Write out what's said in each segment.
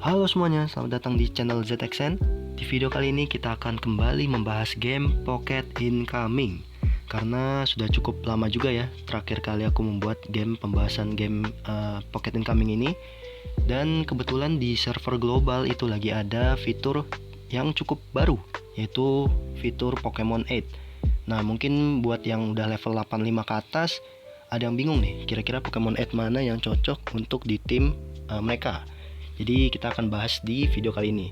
Halo semuanya, selamat datang di channel ZXN. Di video kali ini kita akan kembali membahas game Pocket Incoming. Karena sudah cukup lama juga ya terakhir kali aku membuat pembahasan game Pocket Incoming ini. Dan kebetulan di server global itu lagi ada fitur yang cukup baru, yaitu fitur Pokemon 8. Nah, mungkin buat yang udah level 85 ke atas, ada yang bingung nih, kira-kira Pokemon 8 mana yang cocok untuk di tim mereka. Jadi kita akan bahas di video kali ini.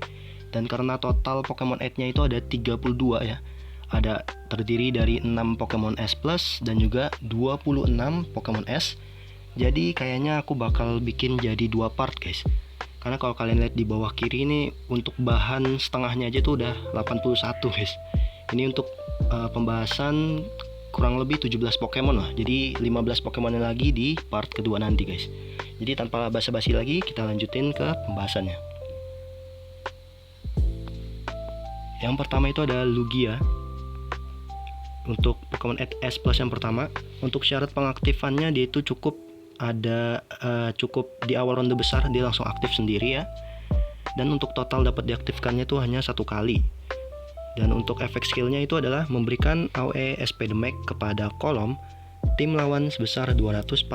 Dan karena total Pokemon 8-nya itu ada 32 ya. Ada terdiri dari 6 Pokemon S Plus dan juga 26 Pokemon S. Jadi kayaknya aku bakal bikin jadi 2 part guys. Karena kalau kalian lihat di bawah kiri ini, untuk bahan setengahnya aja tuh udah 81 guys. Ini untuk pembahasan kurang lebih 17 Pokemon lah. Jadi 15 Pokemon lagi di part kedua nanti guys. Jadi tanpa basa-basi lagi, kita lanjutin ke pembahasannya. Yang pertama itu ada Lugia. Untuk Pokemon S Plus yang pertama, untuk syarat pengaktifannya dia itu cukup di awal ronde besar dia langsung aktif sendiri ya. Dan untuk total dapat diaktifkannya itu hanya 1 kali. Dan untuk efek skillnya itu adalah memberikan AOE SP Damage kepada kolom tim lawan sebesar 240%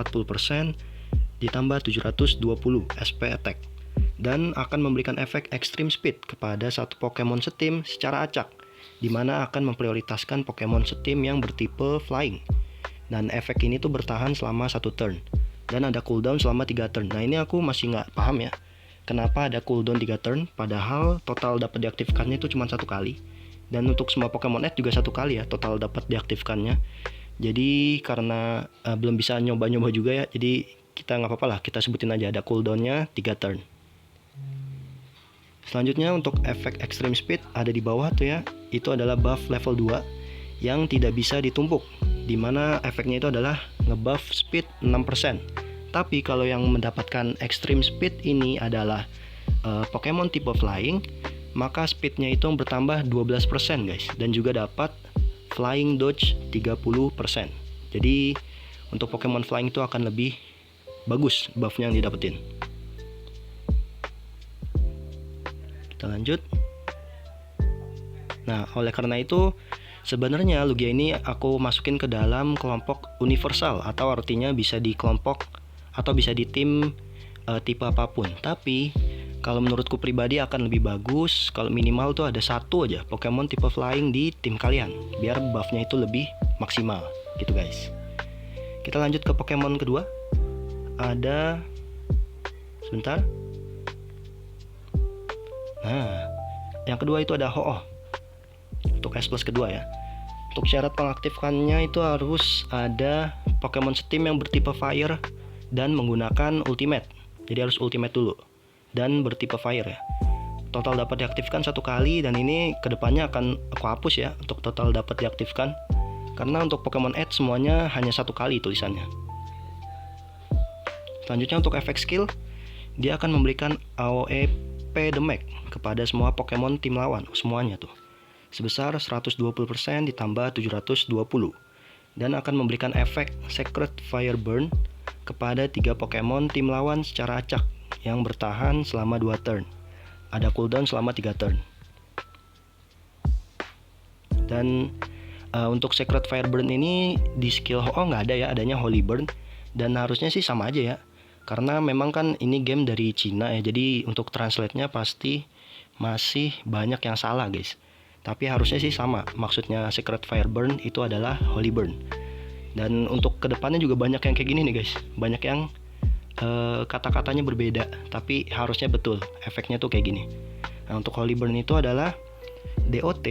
ditambah 720 SP attack, dan akan memberikan efek Extreme Speed kepada satu Pokemon setim secara acak, dimana akan memprioritaskan Pokemon setim yang bertipe Flying. Dan efek ini tuh bertahan selama 1 turn dan ada cooldown selama 3 turn. Nah, ini aku masih nggak paham ya, kenapa ada cooldown 3 turn padahal total dapat diaktifkannya itu cuma 1 kali. Dan untuk semua Pokemon X juga 1 kali ya total dapat diaktifkannya. Jadi karena belum bisa nyoba-nyoba juga ya, jadi kita nggak apa-apa lah, kita sebutin aja ada cooldownnya 3 turn. Selanjutnya untuk efek Extreme Speed ada di bawah tuh ya, itu adalah buff level 2 yang tidak bisa ditumpuk, dimana efeknya itu adalah ngebuff speed 6%. Tapi kalau yang mendapatkan Extreme Speed ini adalah Pokemon tipe Flying, maka speednya itu bertambah 12% guys, dan juga dapat Flying Dodge 30%. Jadi untuk Pokemon Flying itu akan lebih bagus buffnya yang didapetin. Kita lanjut. Nah, oleh karena itu sebenarnya Lugia ini aku masukin ke dalam kelompok universal, atau artinya bisa di kelompok atau bisa di tim tipe apapun. Tapi kalau menurutku pribadi akan lebih bagus kalau minimal tuh ada 1 aja Pokemon tipe Flying di tim kalian, biar buffnya itu lebih maksimal gitu guys. Kita lanjut ke Pokemon kedua. Ada sebentar. Nah, yang kedua itu ada Ho-Oh. Untuk S Plus kedua ya. Untuk syarat pengaktifkannya itu harus ada Pokemon setim yang bertipe Fire dan menggunakan Ultimate. Jadi harus Ultimate dulu dan bertipe Fire ya. Total dapat diaktifkan 1 kali, dan ini kedepannya akan aku hapus ya untuk total dapat diaktifkan, karena untuk Pokemon X semuanya hanya 1 kali tulisannya. Selanjutnya untuk efek skill, dia akan memberikan AOE P Damage kepada semua Pokemon tim lawan, semuanya tuh, sebesar 120% ditambah 720, dan akan memberikan efek Sacred Fire Burn kepada 3 Pokemon tim lawan secara acak yang bertahan selama 2 turn. Ada cooldown selama 3 turn. Dan untuk Sacred Fire Burn ini di skill Ho-Oh nggak ada ya, adanya Holy Burn, dan harusnya sih sama aja ya. Karena memang kan ini game dari Cina ya, jadi untuk translate-nya pasti masih banyak yang salah guys. Tapi harusnya sih sama, maksudnya Secret Fire Burn itu adalah Holy Burn. Dan untuk kedepannya juga banyak yang kayak gini nih guys, banyak yang kata-katanya berbeda, tapi harusnya betul, efeknya tuh kayak gini. Nah, untuk Holy Burn itu adalah DOT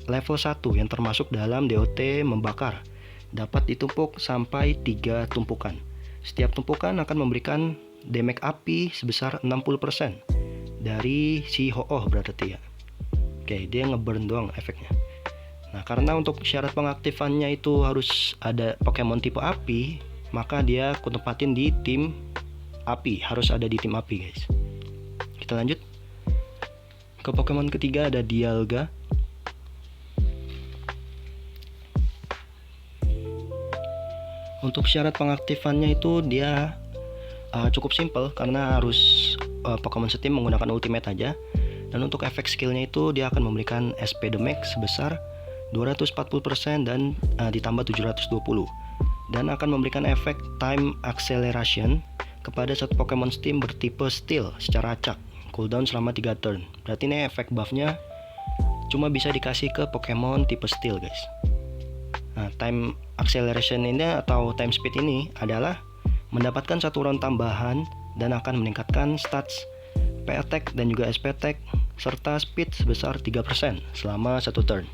level 1 yang termasuk dalam DOT membakar, dapat ditumpuk sampai 3 tumpukan. Setiap tumpukan akan memberikan damage api sebesar 60% dari si Ho-Oh berarti ya. Oke, dia ngeburn doang efeknya. Nah, karena untuk syarat pengaktifannya itu harus ada Pokemon tipe api, maka dia aku tempatin di tim api, harus ada di tim api guys. Kita lanjut ke Pokemon ketiga, ada Dialga. Untuk syarat pengaktifannya itu dia cukup simple, karena harus Pokemon Steam menggunakan Ultimate aja. Dan untuk efek skillnya itu dia akan memberikan SP damage sebesar 240% dan ditambah 720. Dan akan memberikan efek Time Acceleration kepada satu Pokemon Steam bertipe Steel secara acak, cooldown selama 3 turn. Berarti ini efek buffnya cuma bisa dikasih ke Pokemon tipe Steel, guys. Nah, Time Acceleration ini atau Time Speed ini adalah mendapatkan satu round tambahan dan akan meningkatkan stats P-Attack dan juga SP-Attack serta speed sebesar 3% selama 1 turn.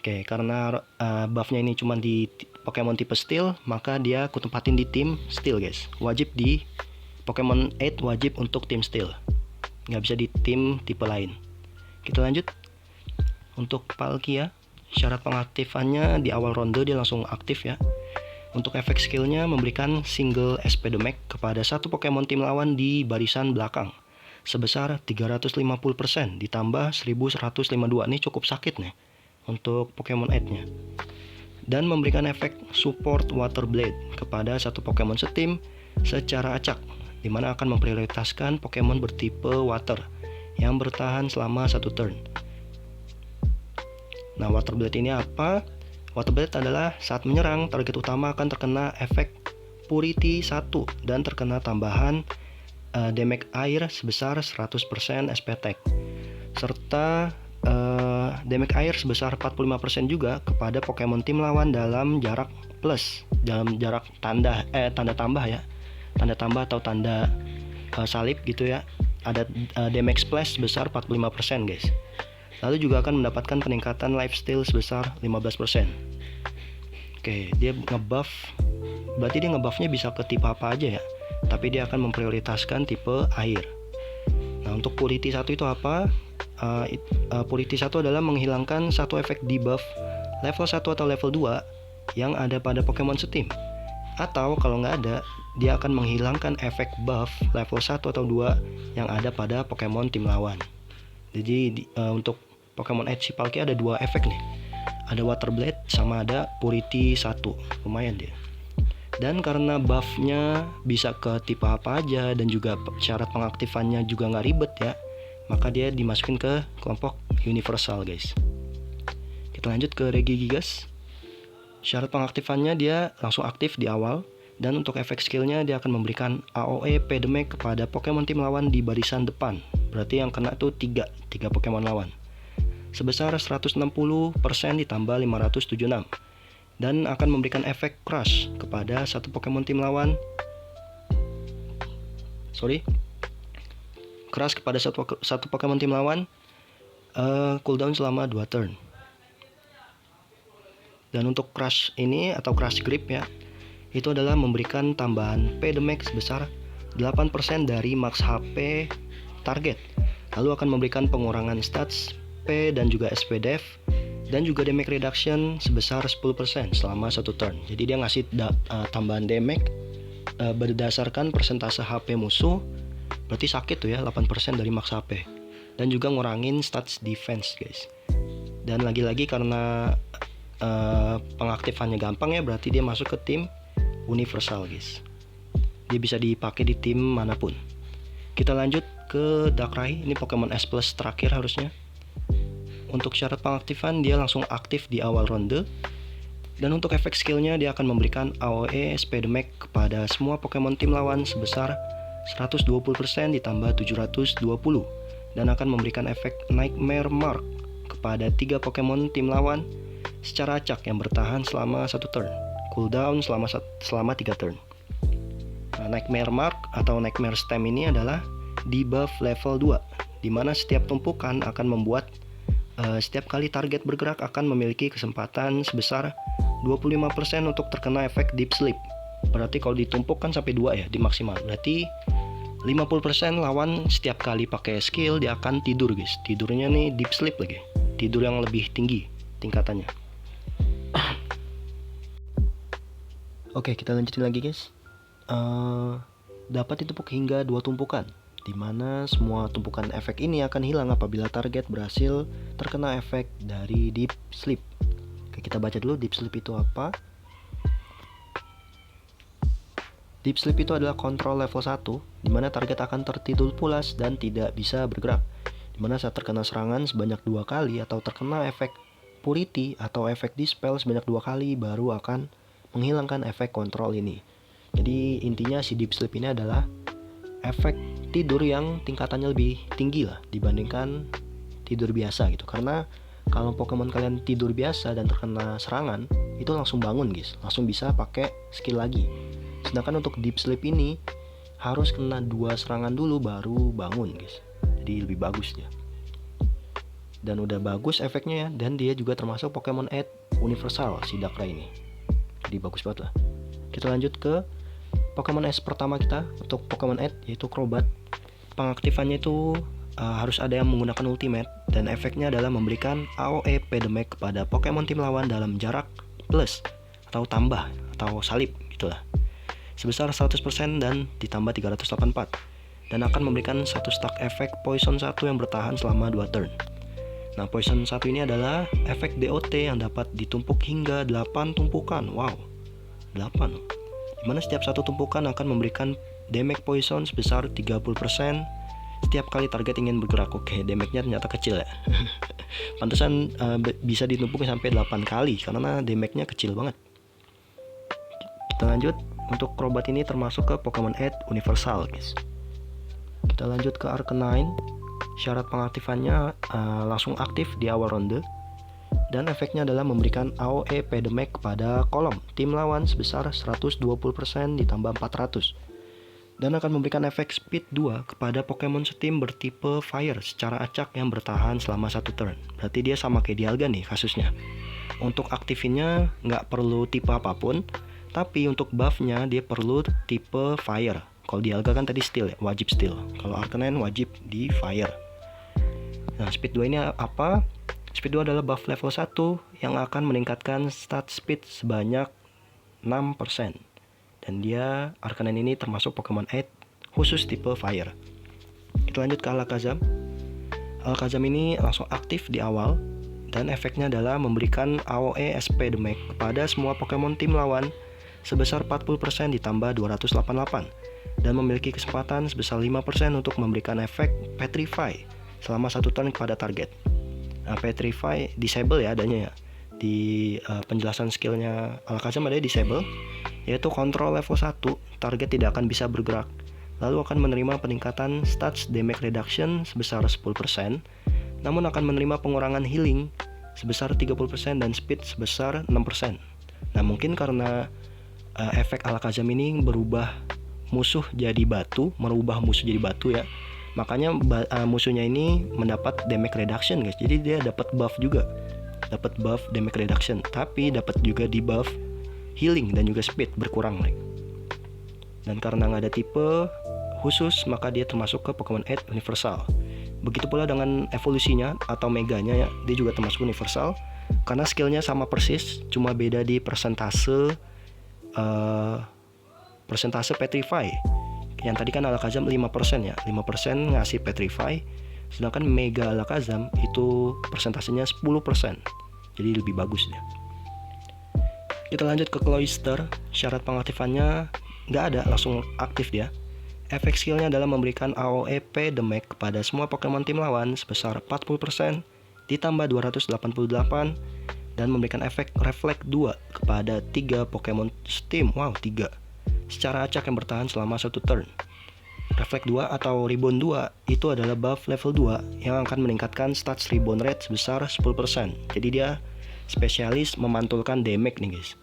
Oke, karena buffnya ini cuma di Pokemon tipe Steel, maka dia aku tempatin di tim Steel, guys. Wajib di Pokemon 8 wajib untuk tim Steel, nggak bisa di tim tipe lain. Kita lanjut. Untuk Palkia, syarat pengaktifannya di awal ronde dia langsung aktif ya. Untuk efek skillnya memberikan single SP damage kepada satu Pokemon tim lawan di barisan belakang sebesar 350% ditambah 1152. Ini cukup sakit nih untuk Pokemon 8-nya. Dan memberikan efek support Water Blade kepada satu Pokemon setim secara acak, di mana akan memprioritaskan Pokemon bertipe Water yang bertahan selama 1 turn. Nah, Water Blade ini apa? Water Blade adalah saat menyerang, target utama akan terkena efek Purity 1 dan terkena tambahan damage air sebesar 100% SP attack, serta damage air sebesar 45% juga kepada Pokemon tim lawan dalam jarak plus, dalam jarak tanda tambah ya, tanda tambah atau tanda salib gitu ya. Ada damage splash sebesar 45%, guys. Lalu juga akan mendapatkan peningkatan lifesteal sebesar 15%. Oke, dia ngebuff, berarti dia ngebuffnya bisa ke tipe apa aja ya, tapi dia akan memprioritaskan tipe air. Nah, untuk Purity 1 itu apa? Purity 1 adalah menghilangkan satu efek debuff level 1 atau level 2 yang ada pada Pokemon setim. Atau kalau nggak ada, dia akan menghilangkan efek buff level 1 atau 2 yang ada pada Pokemon tim lawan. Jadi untuk Pokemon Edge Palkia ada 2 efek nih. Ada Water Blade sama ada Purity 1. Lumayan dia. Dan karena buffnya bisa ke tipe apa aja dan juga syarat pengaktifannya juga nggak ribet ya, maka dia dimasukin ke kelompok universal, guys. Kita lanjut ke Regigigas. Syarat pengaktifannya dia langsung aktif di awal, dan untuk efek skillnya dia akan memberikan AOE P damage kepada Pokemon tim lawan di barisan depan. Berarti yang kena tuh 3 Pokemon lawan sebesar 160% ditambah 576, dan akan memberikan efek crush kepada satu Pokemon tim lawan. Crush kepada satu Pokemon tim lawan, cooldown selama 2 turn. Dan untuk crush ini atau crush grip ya, itu adalah memberikan tambahan P damage sebesar 8% dari max HP target. Lalu akan memberikan pengurangan stats P dan juga SP def, dan juga damage reduction sebesar 10% selama 1 turn. Jadi dia ngasih tambahan damage berdasarkan persentase HP musuh. Berarti sakit tuh ya, 8% dari max HP. Dan juga ngurangin stats defense, guys. Dan lagi-lagi karena pengaktifannya gampang ya, berarti dia masuk ke tim universal, guys. Dia bisa dipakai di tim manapun. Kita lanjut ke Darkrai. Ini Pokemon S Plus terakhir harusnya. Untuk syarat pengaktifan dia langsung aktif di awal ronde. Dan untuk efek skillnya dia akan memberikan AOE SP damage kepada semua Pokemon tim lawan sebesar 120% ditambah 720, dan akan memberikan efek Nightmare Mark kepada 3 Pokemon tim lawan secara acak yang bertahan selama 1 turn, cooldown selama 3 turn. Nah, Nightmare Mark atau Nightmare Stem ini adalah debuff level 2, di mana setiap tumpukan akan membuat setiap kali target bergerak akan memiliki kesempatan sebesar 25% untuk terkena efek Deep Sleep. Berarti kalau ditumpukkan sampai 2 ya di maksimal. Berarti 50% lawan setiap kali pakai skill dia akan tidur, guys. Tidurnya nih Deep Sleep lagi. Tidur yang lebih tinggi tingkatannya. Oke, kita lanjutin lagi, guys. Dapat ditumpuk hingga 2 tumpukan, di mana semua tumpukan efek ini akan hilang apabila target berhasil terkena efek dari Deep Sleep. Oke, kita baca dulu Deep Sleep itu apa. Deep sleep itu adalah kontrol level 1, di mana target akan tertidur pulas dan tidak bisa bergerak. Di mana saat terkena serangan sebanyak 2 kali atau terkena efek purity atau efek dispel sebanyak 2 kali baru akan menghilangkan efek kontrol ini. Jadi intinya si deep sleep ini adalah efek tidur yang tingkatannya lebih tinggi lah dibandingkan tidur biasa gitu. Karena kalau Pokemon kalian tidur biasa dan terkena serangan, itu langsung bangun guys, langsung bisa pakai skill lagi. Sedangkan untuk deep sleep ini harus kena 2 serangan dulu baru bangun guys. Jadi lebih bagus dia. Dan udah bagus efeknya ya. Dan dia juga termasuk Pokemon Ed universal si Darkrai ini. Jadi bagus banget lah. Kita lanjut ke Pokemon S pertama kita untuk Pokemon Ed, yaitu Crobat. Pengaktifannya itu harus ada yang menggunakan ultimate. Dan efeknya adalah memberikan AOE Pedemac kepada Pokemon tim lawan dalam jarak plus atau tambah atau salib gitulah, sebesar 100% dan ditambah 384, dan akan memberikan satu stack efek Poison 1 yang bertahan selama 2 turn. Nah, Poison 1 ini adalah efek DOT yang dapat ditumpuk hingga 8 tumpukan. Wow, 8. Dimana setiap satu tumpukan akan memberikan damage Poison sebesar 30% setiap kali target ingin bergerak. Oke, damage-nya ternyata kecil ya. Pantesan bisa ditumpuk sampai 8 kali karena damage-nya kecil banget. Kita lanjut. Untuk Crobat ini termasuk ke Pokemon Ed universal guys. Kita lanjut ke Arcanine. Syarat pengaktifannya langsung aktif di awal ronde. Dan efeknya adalah memberikan AOE Pedemac kepada kolom tim lawan sebesar 120% ditambah 400. Dan akan memberikan efek Speed 2 kepada Pokemon setim bertipe Fire secara acak yang bertahan selama 1 turn. Berarti dia sama kayak Dialga nih kasusnya. Untuk aktifinnya nggak perlu tipe apapun, tapi untuk buffnya dia perlu tipe Fire. Kalau Dialga kan tadi Steel ya, wajib Steel. Kalau Arcanine wajib di Fire. Nah, Speed 2 ini apa? Speed 2 adalah buff level 1 yang akan meningkatkan stat speed sebanyak 6%. Dan dia, Arcanine ini termasuk Pokemon Ed khusus tipe Fire. Kita lanjut ke Alakazam. Alakazam ini langsung aktif di awal. Dan efeknya adalah memberikan AOE SP Damage kepada semua Pokemon tim lawan sebesar 40% ditambah 288. Dan memiliki kesempatan sebesar 5% untuk memberikan efek Petrify selama 1 turn kepada target. Nah, Petrify disable ya adanya ya. Di penjelasan skillnya Alakazam ada disable, yaitu kontrol level 1, target tidak akan bisa bergerak, lalu akan menerima peningkatan stats damage reduction sebesar 10%, namun akan menerima pengurangan healing sebesar 30% dan speed sebesar 6%. Nah, mungkin karena efek Alakazam ini berubah musuh jadi batu, merubah musuh jadi batu ya, makanya musuhnya ini mendapat damage reduction guys. Jadi dia dapat buff juga, dapat buff damage reduction, tapi dapat juga debuff healing dan juga speed berkurang. Dan karena nggak ada tipe khusus, maka dia termasuk ke Pokemon Ed universal. Begitu pula dengan evolusinya atau meganya ya, dia juga termasuk universal karena skillnya sama persis, cuma beda di persentase Petrify. Yang tadi kan Alakazam 5% ya, 5% ngasih Petrify, sedangkan Mega Alakazam itu persentasenya 10%, jadi lebih bagus dia. Kita lanjut ke Cloyster. Syarat pengaktifannya nggak ada, langsung aktif dia. Efek skillnya adalah memberikan AOE Pedemac kepada semua Pokemon tim lawan sebesar 40% ditambah 288, dan memberikan efek Reflect 2 kepada 3 Pokemon Steam. Wow, 3. Secara acak yang bertahan selama 1 turn. Reflect 2 atau Ribbon 2 itu adalah buff level 2 yang akan meningkatkan stats Ribbon rate sebesar 10%. Jadi dia spesialis memantulkan damage nih guys.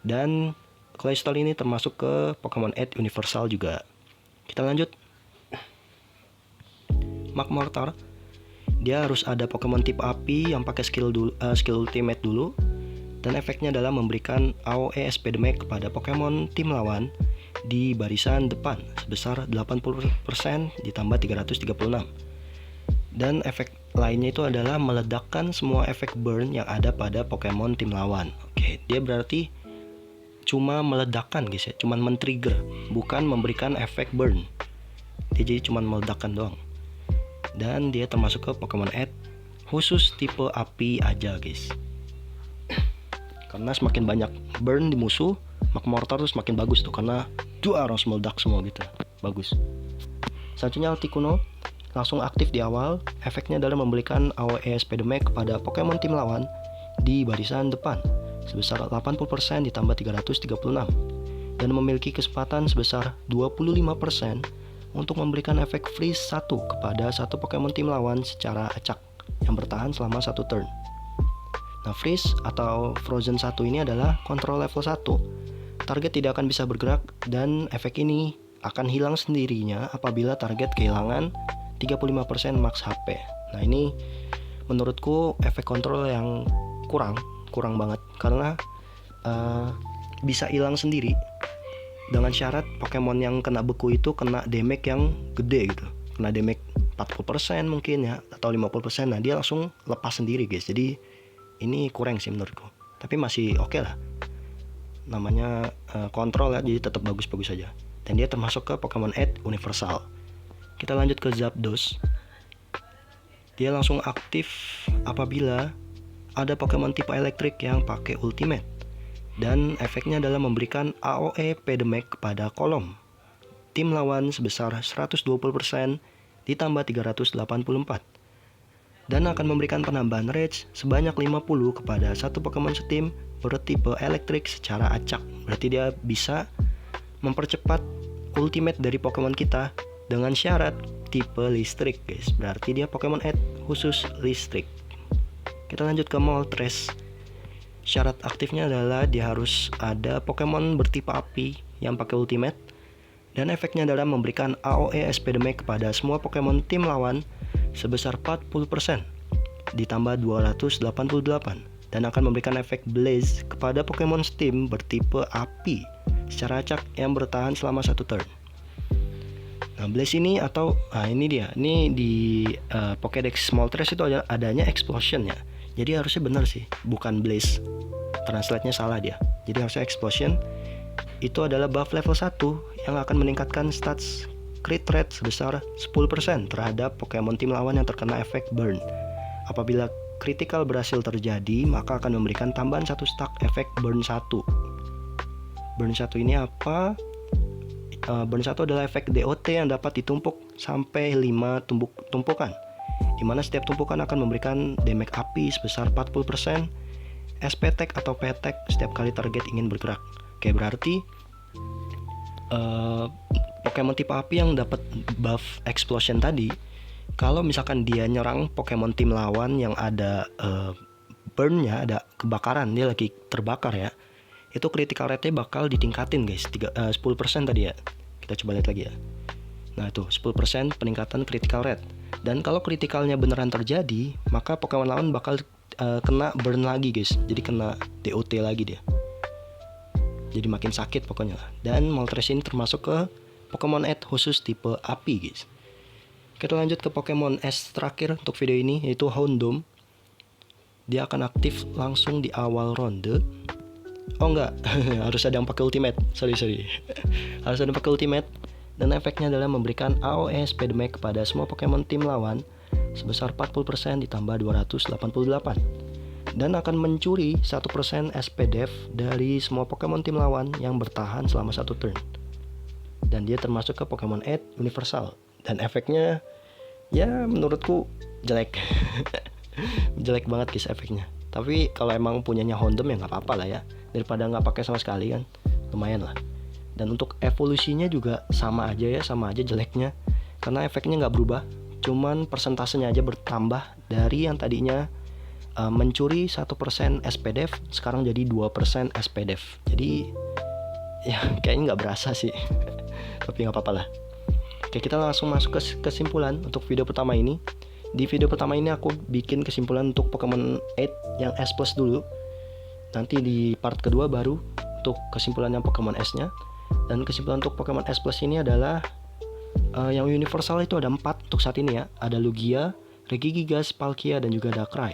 Dan Cloyster ini termasuk ke Pokemon Ed universal juga. Kita lanjut. Magmortar. Dia harus ada Pokemon tipe api yang pakai skill ultimate dulu. Dan efeknya adalah memberikan AOE SP Damage kepada Pokemon tim lawan di barisan depan sebesar 80% ditambah 336. Dan efek lainnya itu adalah meledakkan semua efek burn yang ada pada Pokemon tim lawan. Oke, dia berarti cuma meledakkan guys ya, cuma men-trigger, bukan memberikan efek burn. Dia jadi cuma meledakkan doang. Dan dia termasuk ke Pokemon Ed khusus tipe api aja guys. Karena semakin banyak burn di musuh, Magmortar tuh semakin bagus tuh, karena Dua langsung meledak semua gitu. Bagus. Selanjutnya Articuno langsung aktif di awal. Efeknya adalah memberikan AOE SP damage kepada Pokemon tim lawan di barisan depan sebesar 80% ditambah 336 dan memiliki kesempatan sebesar 25% untuk memberikan efek freeze 1 kepada satu Pokemon tim lawan secara acak yang bertahan selama satu turn. Nah, freeze atau frozen 1 ini adalah kontrol level 1. Target tidak akan bisa bergerak dan efek ini akan hilang sendirinya apabila target kehilangan 35% max HP. Nah, ini menurutku efek kontrol yang kurang banget karena bisa hilang sendiri dengan syarat Pokemon yang kena beku itu kena damage yang gede gitu. Kena damage 40% mungkin ya atau 50%. Nah, dia langsung lepas sendiri, guys. Jadi ini kurang sih menurutku. Tapi masih oke lah. Namanya kontrol ya, jadi tetap bagus-bagus saja. Dan dia termasuk ke Pokemon Ed Universal. Kita lanjut ke Zapdos. Dia langsung aktif apabila ada Pokemon tipe elektrik yang pakai Ultimate. Dan efeknya adalah memberikan AOE P damage kepada kolom tim lawan sebesar 120% ditambah 384. Dan akan memberikan penambahan rage sebanyak 50 kepada satu Pokemon setim bertipe elektrik secara acak. Berarti dia bisa mempercepat ultimate dari Pokemon kita dengan syarat tipe listrik, guys. Berarti dia Pokemon Ed khusus listrik. Kita lanjut ke Moltres. Syarat aktifnya adalah dia harus ada Pokemon bertipe api yang pakai ultimate. Dan efeknya adalah memberikan AOE SP damage kepada semua Pokemon tim lawan sebesar 40% ditambah 288 dan akan memberikan efek Blaze kepada Pokemon Steam bertipe api secara acak yang bertahan selama satu turn. Nah, Blaze ini atau ini dia. Ini di Pokédex Moltres itu adanya Explosion ya. Jadi harusnya benar sih, bukan Blaze. Translate-nya salah dia. Jadi harusnya Explosion. Itu adalah buff level 1 yang akan meningkatkan stats crit rate sebesar 10% terhadap Pokemon tim lawan yang terkena efek burn. Apabila critical berhasil terjadi, maka akan memberikan tambahan 1 stack efek burn 1. Burn 1 ini apa? Burn 1 adalah efek DOT yang dapat ditumpuk sampai 5 tumpukan, di mana setiap tumpukan akan memberikan damage api sebesar 40%, SP tag atau P-tag setiap kali target ingin bergerak. Oke, berarti Pokemon tipe api yang dapat buff Explosion tadi, kalau misalkan dia nyerang Pokemon tim lawan yang ada burn-nya, ada kebakaran, dia lagi terbakar ya, itu critical rate-nya bakal ditingkatin, guys. 10% tadi ya. Kita coba lihat lagi ya. Nah, itu 10% peningkatan critical rate. Dan kalau critical-nya beneran terjadi, maka Pokemon lawan bakal kena burn lagi, guys. Jadi kena DOT lagi dia. Jadi makin sakit pokoknya. Dan Moltres ini termasuk ke Pokemon Ed khusus tipe api, guys. Kita lanjut ke Pokemon S terakhir untuk video ini, yaitu Houndoom. Dia akan aktif langsung di awal ronde. Oh enggak, harus ada yang pakai ultimate. Sorry. Harus ada yang pakai ultimate. Dan efeknya adalah memberikan AOE SP damage kepada semua Pokemon tim lawan sebesar 40% ditambah 288. Dan akan mencuri 1% SP def dari semua Pokemon tim lawan yang bertahan selama satu turn. Dan dia termasuk ke Pokemon Ed Universal. Dan efeknya ya menurutku jelek. Jelek banget guys efeknya. Tapi kalau emang punyanya Houndoom ya nggak apa-apa lah ya, daripada nggak pakai sama sekali kan, lumayan lah. Dan untuk evolusinya juga sama aja jeleknya, karena efeknya nggak berubah, cuman persentasenya aja bertambah dari yang tadinya mencuri 1% SP def sekarang jadi 2% SP def. Jadi ya kayaknya nggak berasa sih. Tapi nggak apa-apa lah. Oke, kita langsung masuk ke kesimpulan untuk video pertama ini. Di video pertama ini aku bikin kesimpulan untuk Pokemon 8 yang S plus dulu. Nanti di part kedua baru untuk kesimpulan yang Pokemon S-nya. Dan kesimpulan untuk Pokemon S plus ini adalah yang universal itu ada 4 untuk saat ini ya. Ada Lugia, Regigigas, Palkia, dan juga Darkrai.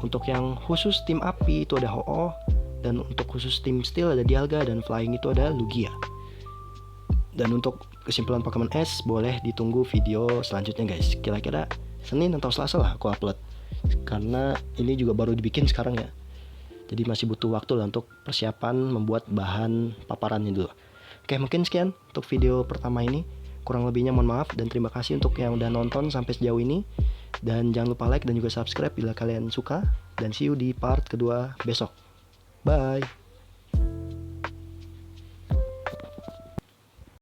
Untuk yang khusus tim api itu ada Ho-Oh. Dan untuk khusus tim steel ada Dialga, dan flying itu ada Lugia. Dan untuk kesimpulan Pokemon S boleh ditunggu video selanjutnya guys. Kira-kira Senin atau Selasa lah aku upload, karena ini juga baru dibikin sekarang ya. Jadi masih butuh waktu lah untuk persiapan membuat bahan paparannya dulu. Oke, mungkin sekian untuk video pertama ini. Kurang lebihnya mohon maaf, dan terima kasih untuk yang udah nonton sampai sejauh ini. Dan jangan lupa like dan juga subscribe bila kalian suka. Dan see you di part kedua besok. Bye.